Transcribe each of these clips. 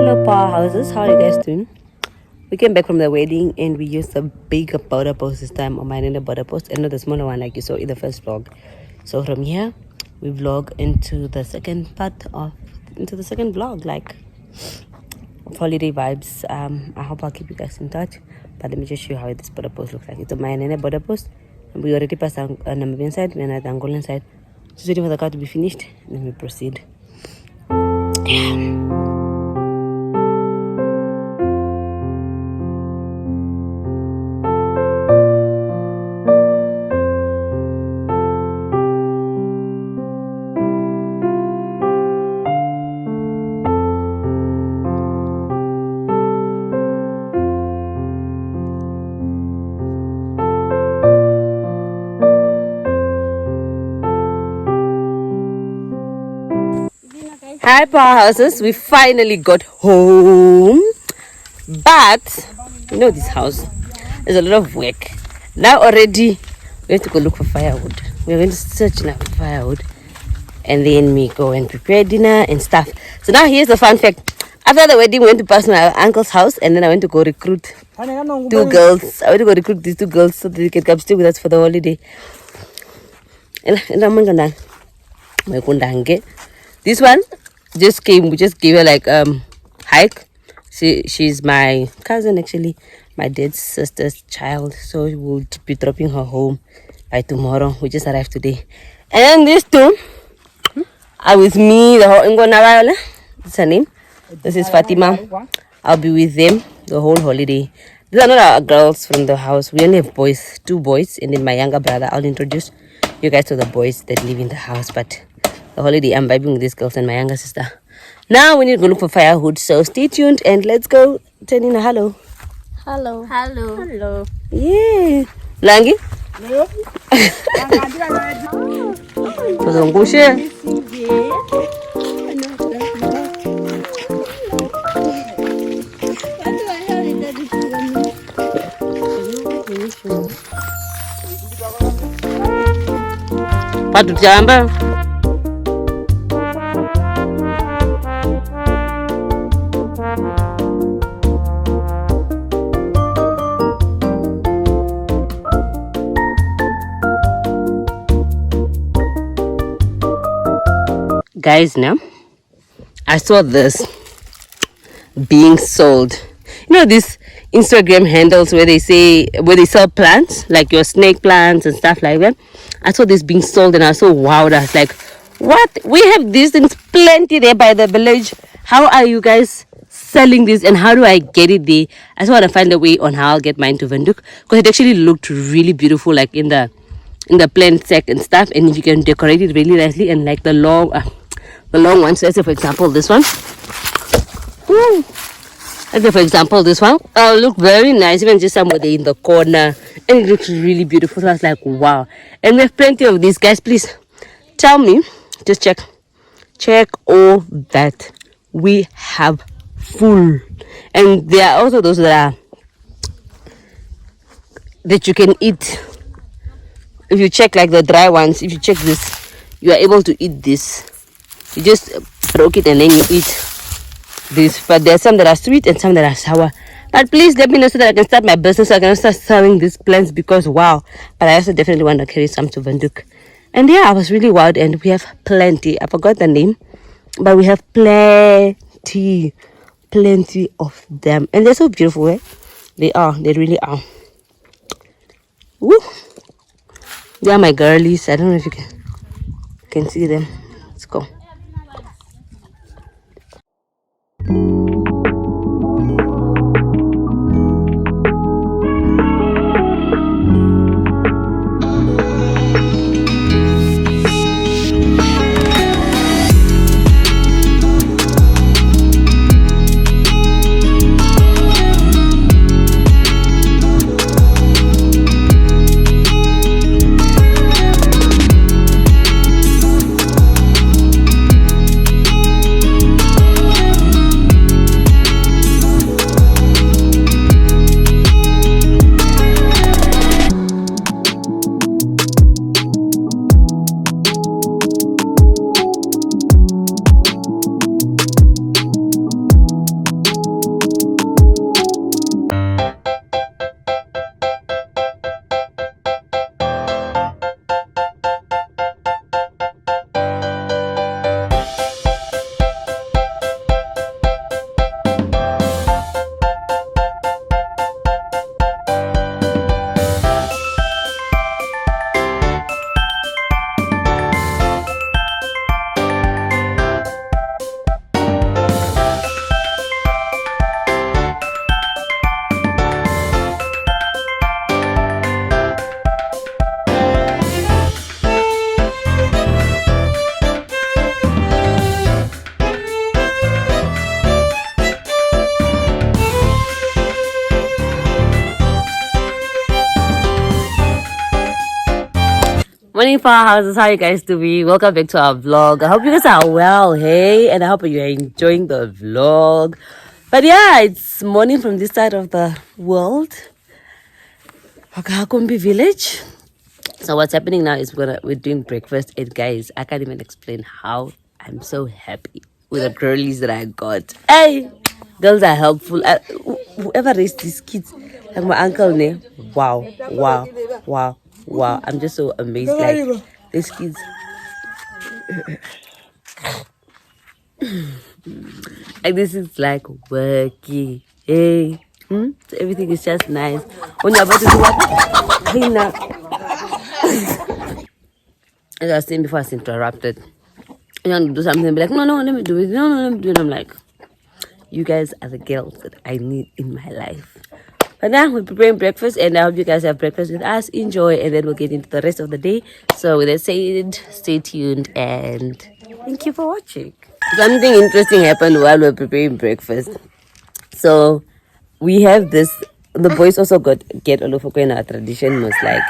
Hello powerhouses, how are you guys doing? We came back from the wedding and we used the bigger border post this time, or mine in the border post, and not the smaller one like you saw in the first vlog. So from here we vlog into the second vlog, like holiday vibes. I hope I'll keep you guys in touch, but let me just show you how this border post looks like. It's a mine in a border post, and we already passed the Namibian side, we're at the Angolan side. Just waiting for the car to be finished, then we proceed. Hi powerhouses, we finally got home, but you know this house, there's a lot of work. Now already we have to go look for firewood. We're going to search now for firewood, and then we go and prepare dinner and stuff. So now here's the fun fact. After the wedding we went to pass my uncle's house, and then I went to go recruit two girls. I went to go recruit these two girls so that they can come stay with us for the holiday. This one just came, we just gave her like hike. She's my cousin, actually my dad's sister's child, so we'll be dropping her home by tomorrow. We just arrived today, and then these two are with me, the whole Ndongona. That's her name. This is Fatima. I'll be with them the whole holiday. These are not our girls from the house. We only have boys, 2 boys, and then my younger brother. I'll introduce you guys to the boys that live in the house, but the holiday I'm vibing with these girls and my younger sister. Now we need to go look for firewood, so stay tuned and let's go. Turn in a hello. Hello. Hello. Hello. Yeah. Langi? Hello. Patutamba. Guys, now I saw this being sold. You know these Instagram handles where they sell plants, like your snake plants and stuff like that. I saw this being sold and I was so wowed. I was like, what? We have these things plenty there by the village. How are you guys selling this and how do I get it there? I just want to find a way on how I'll get mine to Windhoek, because it actually looked really beautiful, like in the plant sack and stuff, and if you can decorate it really nicely, and like the long ones. Let's say for example this one. Let's say for example this one. Look very nice, even just somewhere there in the corner, and it looks really beautiful. So I was like, wow. And we have plenty of these, guys. Please tell me, just check all that we have full. And there are also those that you can eat. If you check like the dry ones, if you check this, you are able to eat this. You just broke it and then you eat this. But there are some that are sweet and some that are sour. But please let me know so that I can start my business, so I can start selling these plants, because wow. But I also definitely want to carry some to Windhoek. And yeah, I was really wild, and we have plenty. I forgot the name, but we have plenty of them. And they're so beautiful, eh? They really are. Woo! They are my girlies. I don't know if you can see them. Let's go. Morning Powerhouses, how you guys doing? Welcome back to our vlog. I hope you guys are well, hey, and I hope you're enjoying the vlog. But yeah, it's morning from this side of the world, Okahakumbi Village. So what's happening now is we're doing breakfast, and guys, I can't even explain how I'm so happy with the girlies that I got. Hey, girls are helpful. Whoever raised these kids, like my uncle, ne? Wow, wow, wow, wow. I'm just so amazed. Like these kids. Like this is like working. Hey, so everything is just nice. When you're about to do what? Clean up. As I was saying before, I was interrupted. You want to do something, be like, no, let me do it. No, let me do it. I'm like, you guys are the girls that I need in my life. But now we're preparing breakfast, and I hope you guys have breakfast with us. Enjoy, and then we'll get into the rest of the day. So with that said, stay tuned, and thank you for watching. Something interesting happened while we were preparing breakfast. So we have this. The boys also get Olofoko. Our tradition was like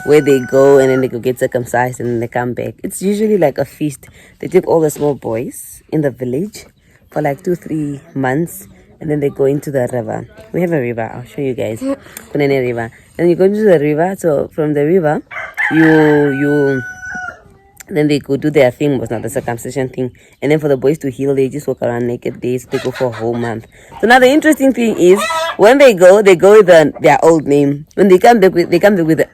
where they go and then they go get circumcised and then they come back. It's usually like a feast. They take all the small boys in the village for like 2-3 months, and then they go into the river. We have a river. I'll show you guys. Cunene River. And you go into the river. So from the river, then they go do their thing, was not the circumcision thing. And then for the boys to heal, they just walk around naked days. They go for a whole month. So now the interesting thing is, when they go with their old name. When they come back with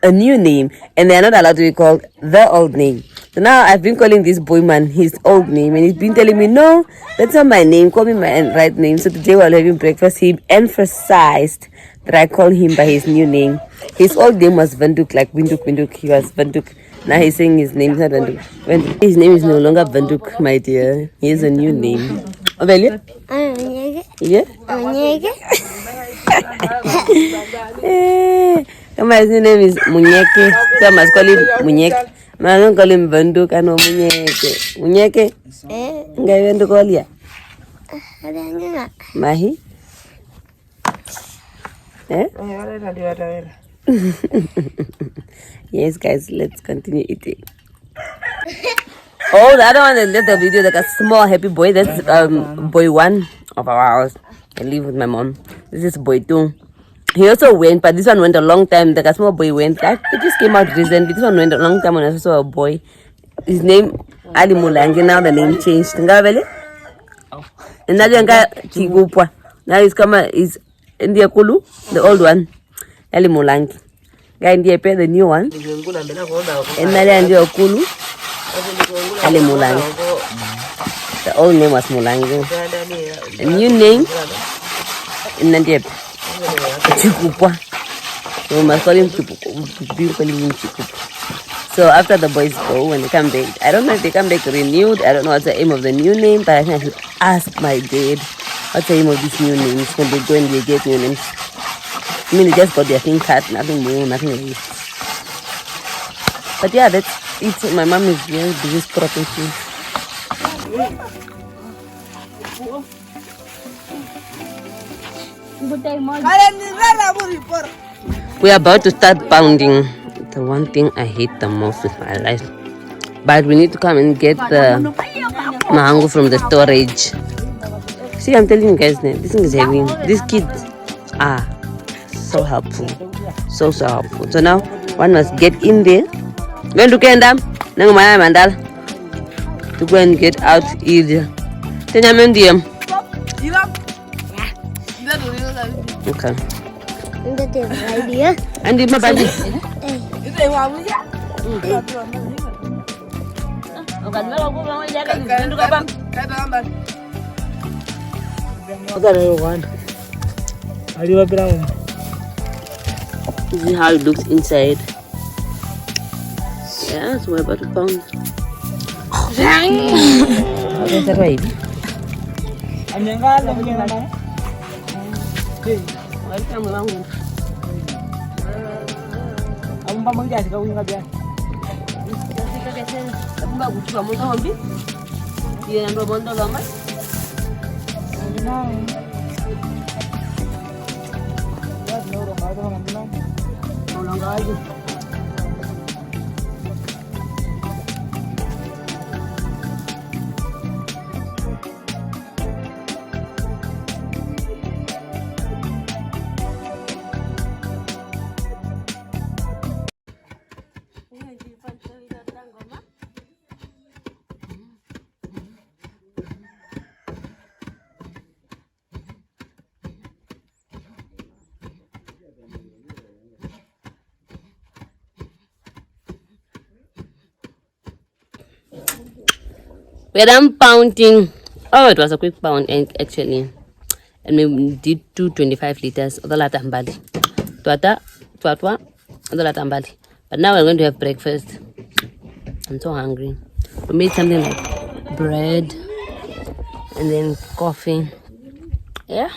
a new name, and they're not allowed to be called the old name. So now I've been calling this boy man his old name, and he's been telling me, no, that's not my name. Call me my right name. So today while having breakfast, he emphasized that I call him by his new name. His old name was Vanduk, like Winduk. He was Vanduk. Now he's saying his name is not Vanduk. His name is no longer Vanduk, my dear. He has a new name. Obelia? Yeah? His name is Munyeke. So I must call him Munyeke. I don't call him Vanduk, I know Munyeke. Munyeke? Nga you want to call ya? Mahi? Yes, guys, let's continue eating. Oh, the other one that left the video, like a small happy boy. That's boy 1 of our house. I live with my mom. This is boy 2. He also went, but this one went a long time. Like a small boy went. Like, it just came out recently. This one went a long time when I saw a boy. His name Ali Mulangi. Now the name changed. And now he's come. Is India Kulu, the old one. Ali Mulangi. Guy India the new one. And now India Kulu. Ali Mulangi. The old name was Mulangi. The new name in India. Chikupa. So we must call him Chikupa. So after the boys go, when they come back, I don't know if they come back renewed. I don't know what's the aim of the new name, but I think I should ask my dad what's the aim of these new names when they go and they get new names. I mean, they just got their thing cut, nothing more, nothing like this. But yeah, that's it. My mom is very busy scrapping things. We are about to start pounding. The one thing I hate the most with my life. But we need to come and get the mahango from the storage. See, I'm telling you guys, this thing is heavy. These kids are so helpful. So helpful. So now, one must get in there. When to get them, to go and get out either. Okay. And my body. This is how it looks inside. Yeah, so we're about to pound. we're done pounding. Oh, it was a quick pound actually. And we did 225 liters. Twata, twatwa, but now we're going to have breakfast. I'm so hungry. We made something like bread and then coffee. Yeah,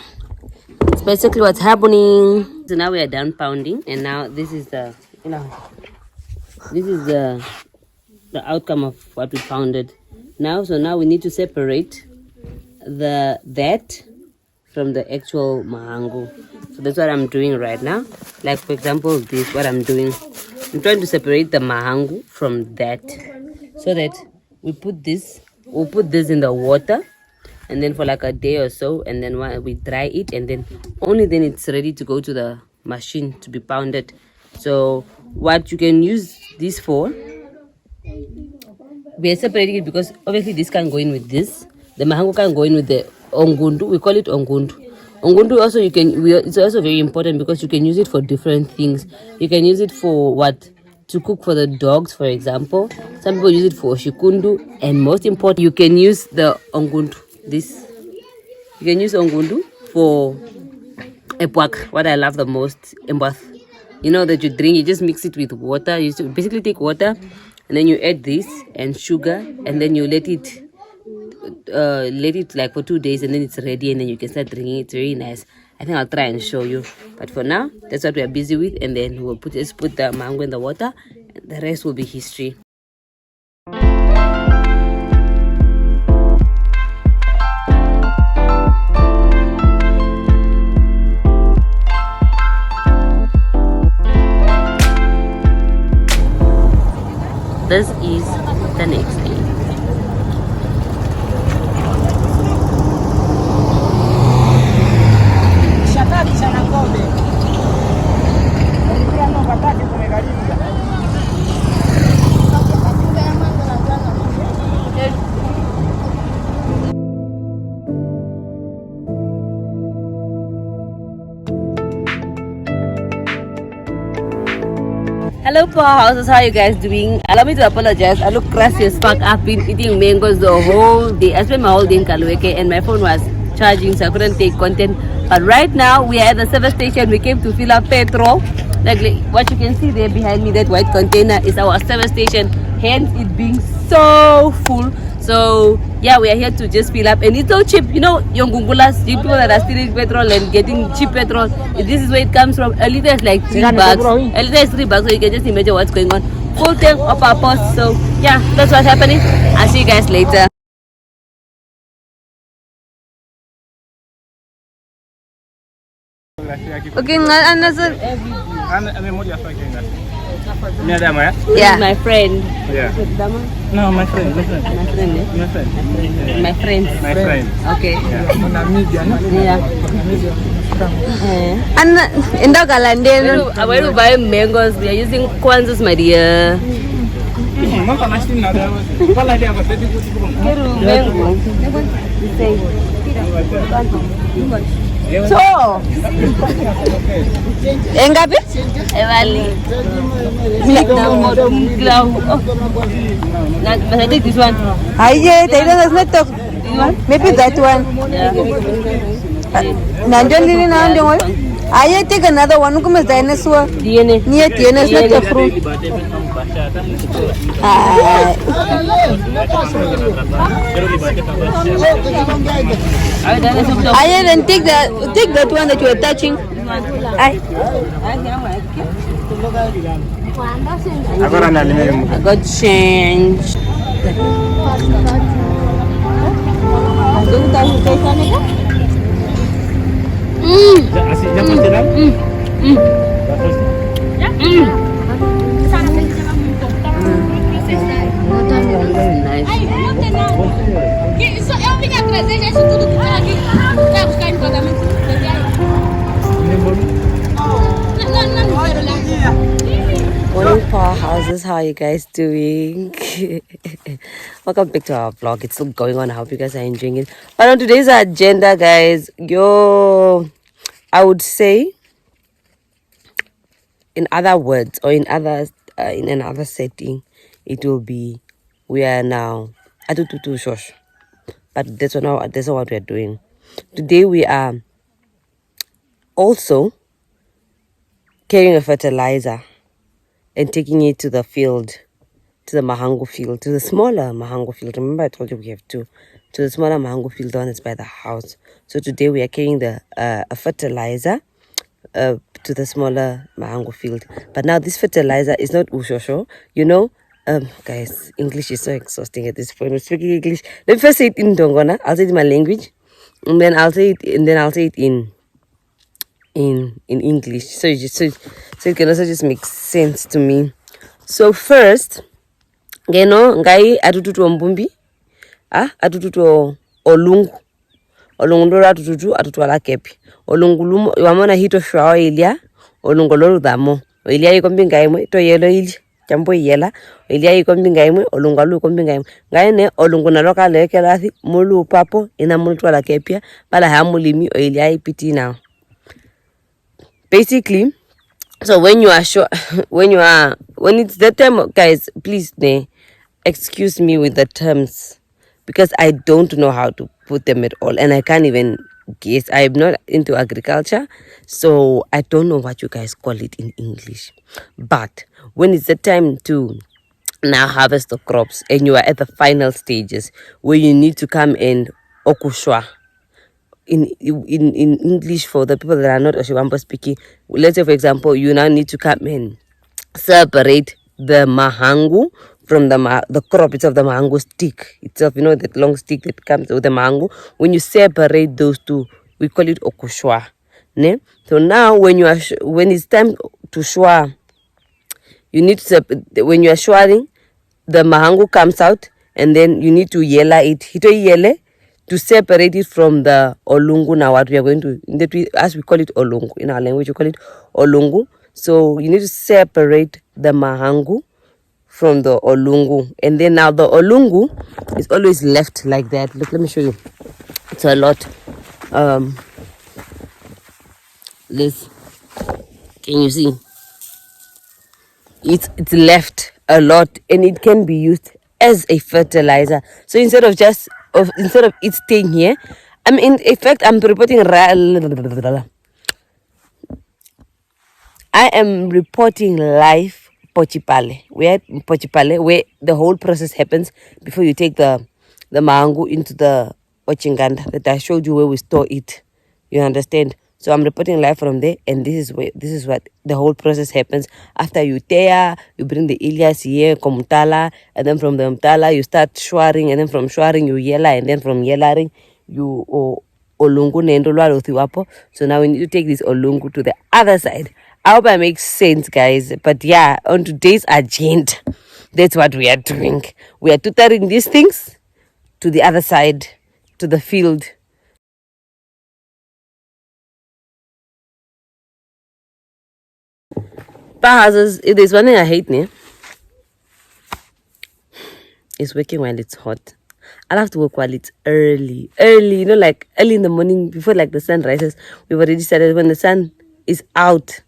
it's basically what's happening. So now we are done pounding, and now this is the the outcome of what we pounded. Now we need to separate that from the actual mahangu. So that's what I'm doing right now. Like for example, this what I'm doing. I'm trying to separate the mahangu from that, so that we'll put this in the water, and then for like a day or so, and then we dry it, and then only then it's ready to go to the machine to be pounded. So what you can use this for, we are separating it because obviously this can go in with this. The mahangu can go in with the ongundu. We call it ongundu. Ongundu also it's also very important because you can use it for different things. You can use it for to cook for the dogs, for example. Some people use it for shikundu, and most important, you can use the ongundu. You can use ongundu for epwak. What I love the most, embath. You know that you drink, you just mix it with water. You basically take water, and then you add this and sugar, and then you let it like for 2 days, and then it's ready, and then you can start drinking. It's very nice. I think I'll try and show you, but for now that's what we are busy with, and then we'll put the mango in the water, and the rest will be history. This is the next day. Hello Powerhouses, how are you guys doing? Allow me to apologize. I look crazy as fuck. I've been eating mangoes the whole day. I spent my whole day in Kalueke, and my phone was charging, so I couldn't take content. But right now we are at the service station. We came to fill up petrol. Like what you can see there behind me, that white container is our service station. Hence it being so full. So yeah, we are here to just fill up, and it's so cheap. You know, young Gugulas, people that are stealing petrol and getting cheap petrol. This is where it comes from. A liter is like $3. A liter is $3, so you can just imagine what's going on. Full tank of our post. So yeah, that's what's happening. I'll see you guys later. Okay, yeah, my friend. Yeah. No, my friend. My friend. Okay. Yeah. And in Ndongona, when we buy mangoes, we are using kwanzas, my dear. So, engapi? Evali. I take this one. Aye, they don't let talk. Maybe that one. Nanjali now, I take another one. Look at dinosaur. DNA. Near DNA, not the fruit. I then take that one that you are touching. I got change. Morning Powerhouses, how are you guys doing? Welcome back to our vlog. It's still going on. I hope you guys are enjoying it. But on today's agenda, guys, I would say, in other words, or in another setting, it will be, we are now atututu shosh. But that's not what we are doing. Today we are also carrying a fertilizer and taking it to the field, to the mahango field, to the smaller mahango field. Remember I told you we have two. To the smaller mahango field, the one that's by the house. So today we are carrying the a fertilizer to the smaller mahango field. But now this fertilizer is not ushosho. You know, guys, English is so exhausting at this point. We're speaking English. Let me first say it in Ndongona. I'll say it in my language, and then I'll say it in English. So it can also just make sense to me. So first, ngai atututu mbumbi, atututu olungu. Olungu ndo atututu atutwala kepi. Olungu lumo wamona hito shwao ilia. Olungu lolu damo. Ilia iko mbinga imwe to yelo ili. Chambo yela. Ilia iko mbinga imwe olungu alu iko mbinga imwe. Ngaine olungu naloka leke lathi mulu papo ina mulu twala kepia pala hamulimi o ilia ipiti now. Basically, so when it's the term, guys, please excuse me with the terms because I don't know how to put them at all, and I can't even guess. I am not into agriculture, so I don't know what you guys call it in English. But when it's the time to now harvest the crops and you are at the final stages where you need to come and okushwa. In English, for the people that are not Oshiwambo speaking, let's say for example you now need to come and separate the mahangu from the crop itself, the mahangu stick itself, you know, that long stick that comes with the mahangu. When you separate those two, we call it okushwa. Ne? So now when it's time to shwa, you need to when you are shwaring, the mahangu comes out and then you need to yela it. Hito yele to separate it from the olungu. Now what we are going to, as we call it olungu, in our language we call it olungu. So you need to separate the mahangu from the olungu. And then now the olungu is always left like that. Look, let me show you. It's a lot. This, can you see? It's left a lot and it can be used as a fertilizer. So instead of it staying here, in fact I'm reporting live Pochipale. We're at Pochipale where the whole process happens before you take the mango into the Ochinganda that I showed you where we store it. You understand? So I'm reporting live from there, and this is what the whole process happens. After you tear, you bring the Ilias here, Komutala, and then from the Mtala you start shwaring, and then from shwaring you yella, and then from yellaring you olungu nendolwa lothiwapo. So now we need to take this olungu to the other side. I hope that makes sense, guys. But yeah, on today's agenda, that's what we are doing. We are tutoring these things to the other side, to the field. Powerhouses, there's one thing I hate, it's working while it's hot. I'll have to work while it's early, you know, like early in the morning before like the sun rises. We've already started. When the sun is out,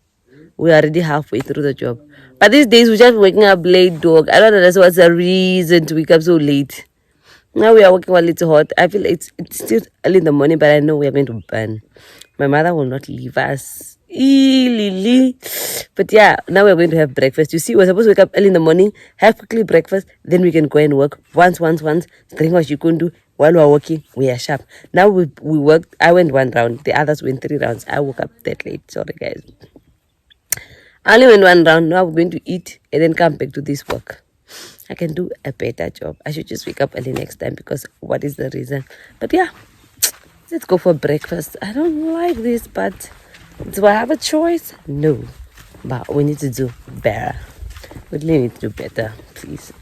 we're already halfway through the job. But these days we're just waking up late, dog. I don't know, that's what's the reason to wake up so late. Now we are working while it's hot. I feel it's still early in the morning, but I know we are going to burn. My mother will not leave us. But yeah, now we're going to have breakfast. You see, we're supposed to wake up early in the morning, have quickly breakfast, then we can go and work. Once. Drink what you couldn't do while we're working. We are sharp. Now we worked. I went 1 round. The others went 3 rounds. I woke up that late. Sorry, guys. I only went 1 round. Now we're going to eat and then come back to this work. I can do a better job. I should just wake up early next time because what is the reason? But yeah, let's go for breakfast. I don't like this, but do I have a choice? No. But we need to do better. We really need to do better, please.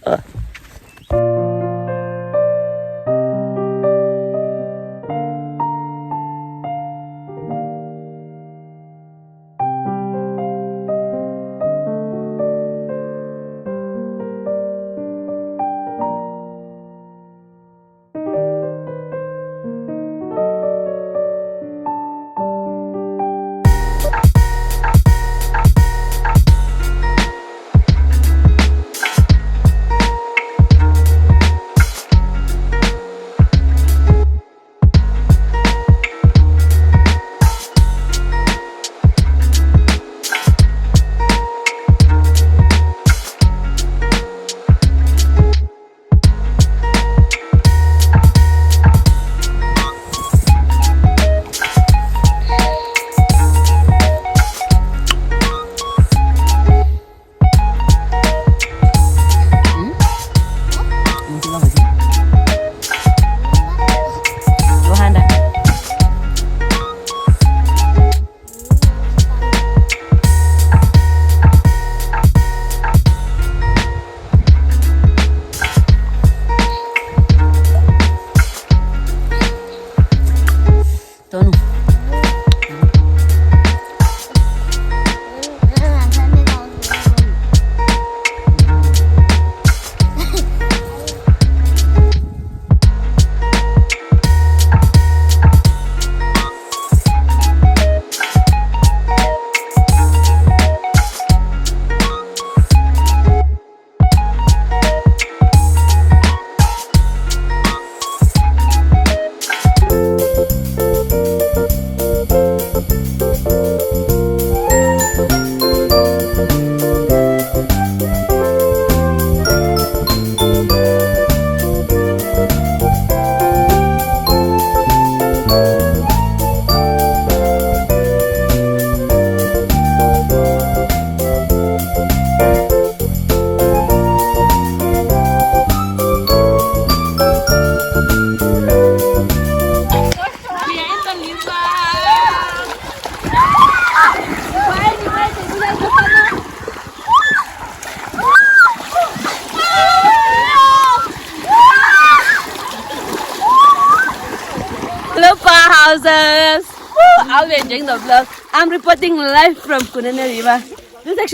vlogs. Woo! I'll be enjoying the vlog. I'm reporting live from Cunene River. This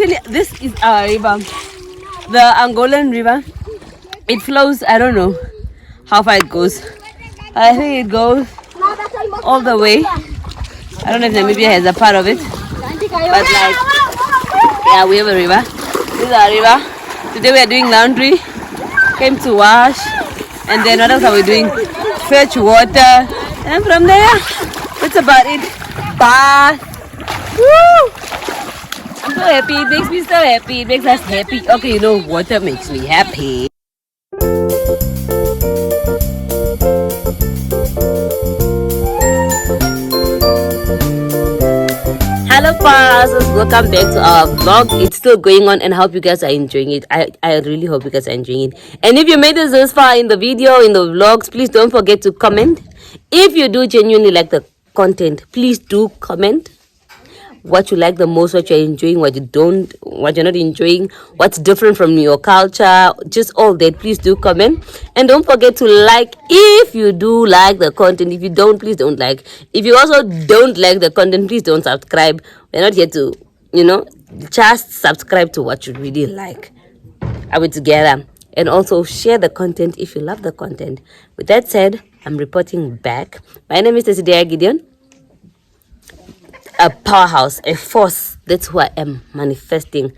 is our river, the Angolan river. It flows, I don't know how far it goes. I think it goes all the way. I don't know if Namibia has a part of it, but like, yeah, we have a river. This is our river. Today we are doing laundry. Came to wash, and then what else are we doing? Fetch water, and from there, that's about it. Bath. Woo! I'm so happy. It makes me so happy. It makes us happy. Okay, you know, water makes me happy. Hello Powerhouses, welcome back to our vlog. It's still going on and I hope you guys are enjoying it. I really hope you guys are enjoying it. And if you made it this far in the video, in the vlogs, please don't forget to comment. If you do genuinely like the content, please do comment what you like the most, what you're enjoying, what you're not enjoying, what's different from your culture, just all that. Please do comment. And don't forget to like if you do like the content. If you don't, please don't like. If you also don't like the content, please don't subscribe. We're not here to, just subscribe to what you really like. Are we together? And also share the content if you love the content. With that said, I'm reporting back. My name is Tesidia Gideon. A powerhouse, a force. That's who I am manifesting.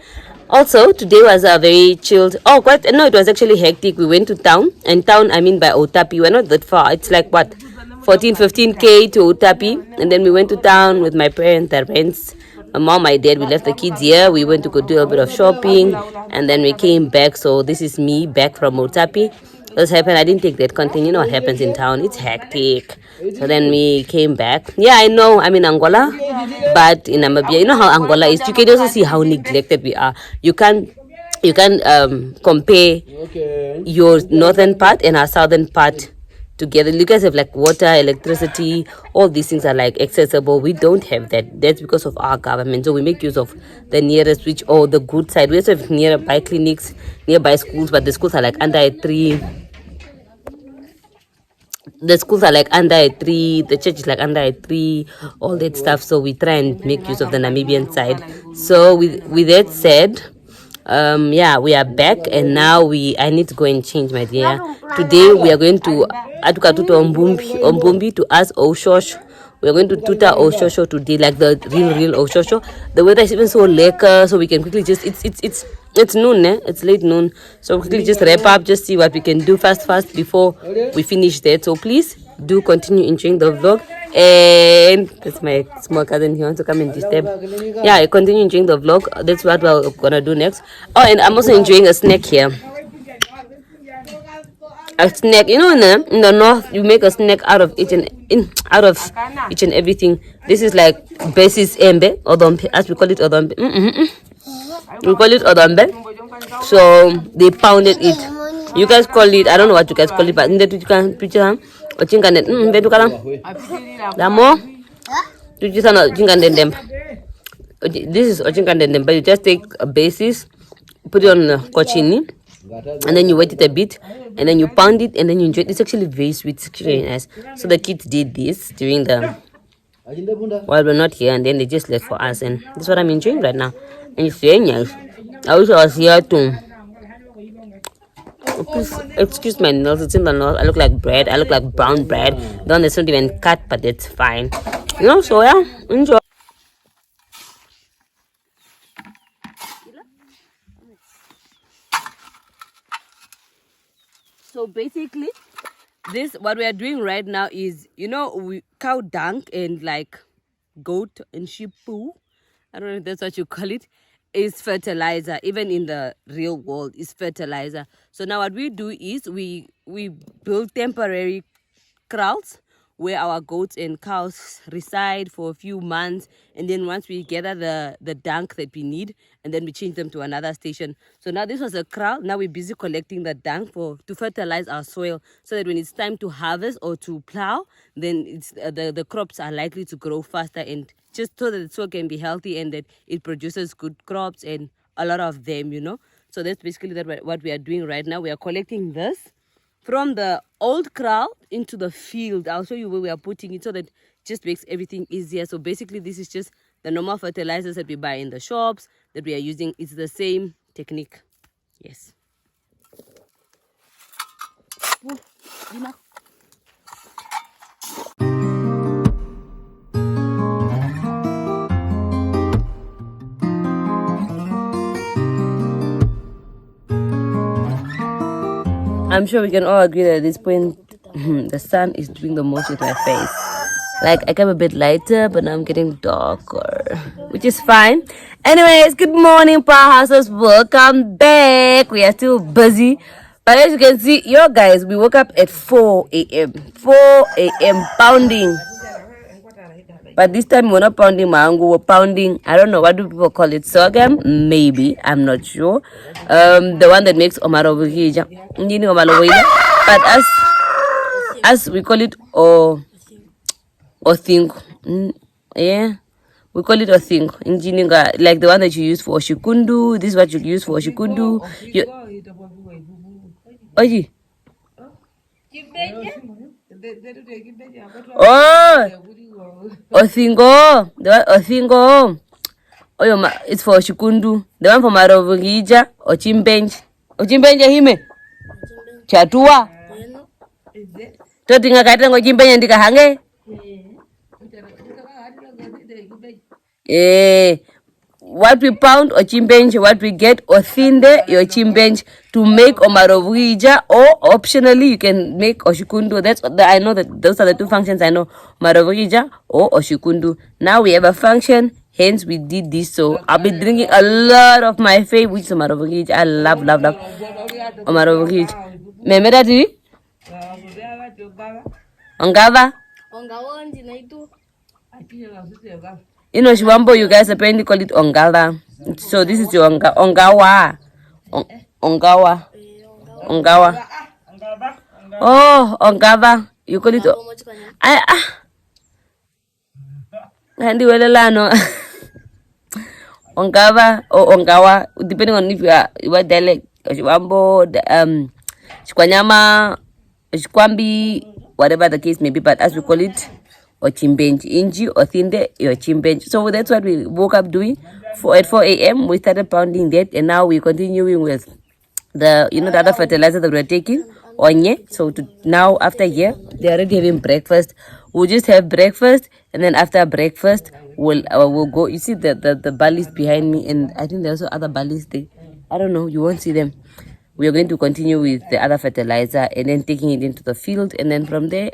Also, today was a very chilled. It was actually hectic. We went to town, and town I mean by Otapi. We're not that far. It's like what, 15k to Otapi, and then we went to town with my parents, my mom, my dad. We left the kids here. We went to go do a bit of shopping, and then we came back. So this is me back from Otapi. This happened. I didn't take that content. You know what happens in town? It's hectic. So then we came back. Yeah, I know I'm in Angola, but in Namibia, you know how Angola is. You can also see how neglected we are. You can compare your northern part and our southern part together. You guys have like water, electricity, all these things are like accessible. We don't have that. That's because of our government. So we make use of the nearest switch or the good side. We also have nearby clinics, nearby schools, but the schools are like under a tree. The schools are like under a tree, the church is like under a tree, all that stuff. So we try and make use of the Namibian side. So with that said, we are back, and now I need to go and change my dear. Today we are going to Atukatuta Ombumbi to ask Oshosh. We are going to tuta Oshosho today, like the real Oshosho. The weather is even so lekker, so we can quickly just it's noon, it's late noon. So quickly just wrap up, just see what we can do fast before we finish that. So please do continue enjoying the vlog. And that's my small cousin. He wants to come and disturb. Yeah, I continue enjoying the vlog. That's what we're gonna do next. Oh, and I'm also enjoying a snack here. A snack, you know, in the north you make a snack out of each and everything. This is like basis embe odompe, as we call it odompe. We call it odombe. So they pounded it. You guys call it, I don't know what you guys call it, but in the you can picture this is Ochinkandendem, but you just take a basis, put it on kochini, and then you wet it a bit, and then you pound it, and then you enjoy it. It's actually very sweet, it's actually nice. So the kids did this during the while we're not here, and then they just left for us, and that's what I'm enjoying right now. And it's very nice. I wish I was here too. Please excuse my nails, it's in the nose. I look like bread, I look like brown bread. Don't it's not even cut, but it's fine. You know, so yeah, enjoy. So basically, what we are doing right now is, cow dung and like goat and sheep poo, I don't know if that's what you call it, is fertilizer. Even in the real world, is fertilizer. So now what we do is we build temporary kraals where our goats and cows reside for a few months, and then once we gather the dung that we need, and then we change them to another station. So now this was a kraal. Now we're busy collecting the dung to fertilize our soil, so that when it's time to harvest or to plow, then it's the crops are likely to grow faster, and just so that the soil can be healthy and that it produces good crops and a lot of them, So that's basically what we are doing right now. We are collecting this from the old kraal into the field. I'll show you where we are putting it so that just makes everything easier. So basically this is just the normal fertilizers that we buy in the shops that we are using. It's the same technique. Yes. I'm sure we can all agree that at this point the sun is doing the most with my face. Like I came a bit lighter, but now I'm getting darker, which is fine. Anyways, good morning, Powerhouses. Welcome back. We are still busy, but as you can see, yo guys, we woke up at 4 a.m. 4 a.m. pounding. But this time we're not pounding mango, we're pounding, I don't know, what do people call it? Sorghum? Maybe, I'm not sure. The one that makes omarovugija. But as we call it othingo. Yeah. We call it othingo. Like the one that you use for shikundu. This is what you use for shikundu. Oye. Oh, Othingo, the one Othingo. Oh, it's for Shikundu. The one for Marovugija or Chimbench. Or Chimbench hime. Chatua. Totinga katango Chimbench ndika hange. What we pound or chimbench, what we get or thinde your chimbench to make omarovija, or optionally you can make oshikundu. I know that those are the two functions I know, marovija or oshikundu. Now we have a function, hence we did this. So I'll be drinking a lot of my favorite, which is omarovija. I love omarovija. Memedati? Ongava? You know, Shwambo, you guys apparently call it Ongala. So this is your Ongawa. Ongawa. Oh, Ongava. You call it Handy Welano. Ongava or Ongawa, depending on if you are what dialect. Shwambo, Shkwanyama, Shkwambi, whatever the case may be, but as we call it, or chimbench inji or thinde your chimbench. So that's what we woke up doing. At 4 a.m. we started pounding that, and now we're continuing with the the other fertilizer that we're taking onye. So now after here they're already having breakfast. We'll just have breakfast, and then after breakfast we'll go. You see the barleys behind me, and I think there's also other barleys there. I don't know, you won't see them. We are going to continue with the other fertilizer and then taking it into the field, and then from there,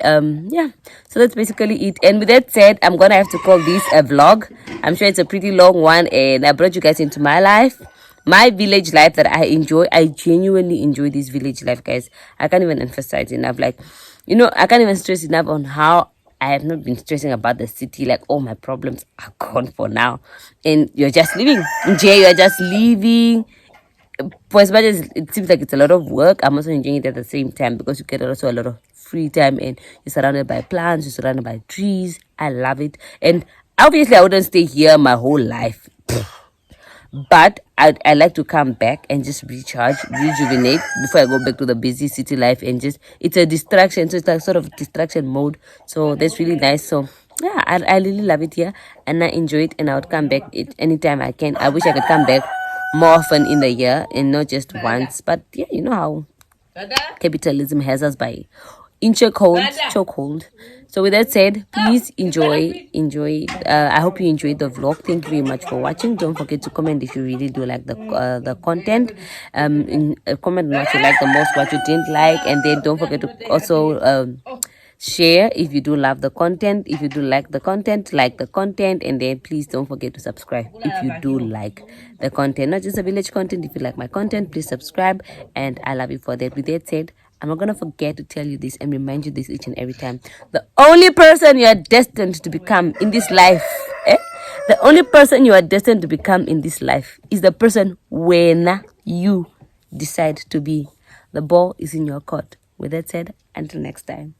yeah. So that's basically it. And with that said, I'm gonna have to call this a vlog. I'm sure it's a pretty long one, and I brought you guys into my life, my village life that I enjoy. I genuinely enjoy this village life, guys. I can't even emphasize enough. Like, I can't even stress enough on how I have not been stressing about the city. Like, all my problems are gone for now, and you're just living. Jay, you're just living. For as much as it seems like it's a lot of work, I'm also enjoying it at the same time, because you get also a lot of free time, and you're surrounded by plants, you're surrounded by trees. I love it. And obviously I wouldn't stay here my whole life, but I like to come back and just recharge, rejuvenate before I go back to the busy city life, and just, it's a distraction. So it's like sort of distraction mode. So that's really nice. So yeah, I really love it here, and I enjoy it, and I would come back anytime I can. I wish I could come back more often in the year and not just once. But yeah, you know how capitalism has us by chokehold. So with that said, please enjoy. I hope you enjoyed the vlog. Thank you very much for watching. Don't forget to comment if you really do like the content. Comment on what you like the most, what you didn't like, and then don't forget to also share if you do love the content. If you do like the content, and then please don't forget to subscribe if you do like the content, not just the village content. If you like my content, please subscribe, and I love you for that. With that said, I'm not gonna forget to tell you this and remind you this each and every time. The only person you are destined to become in this life, the only person you are destined to become in this life is the person when you decide to be. The ball is in your court. With that said, until next time.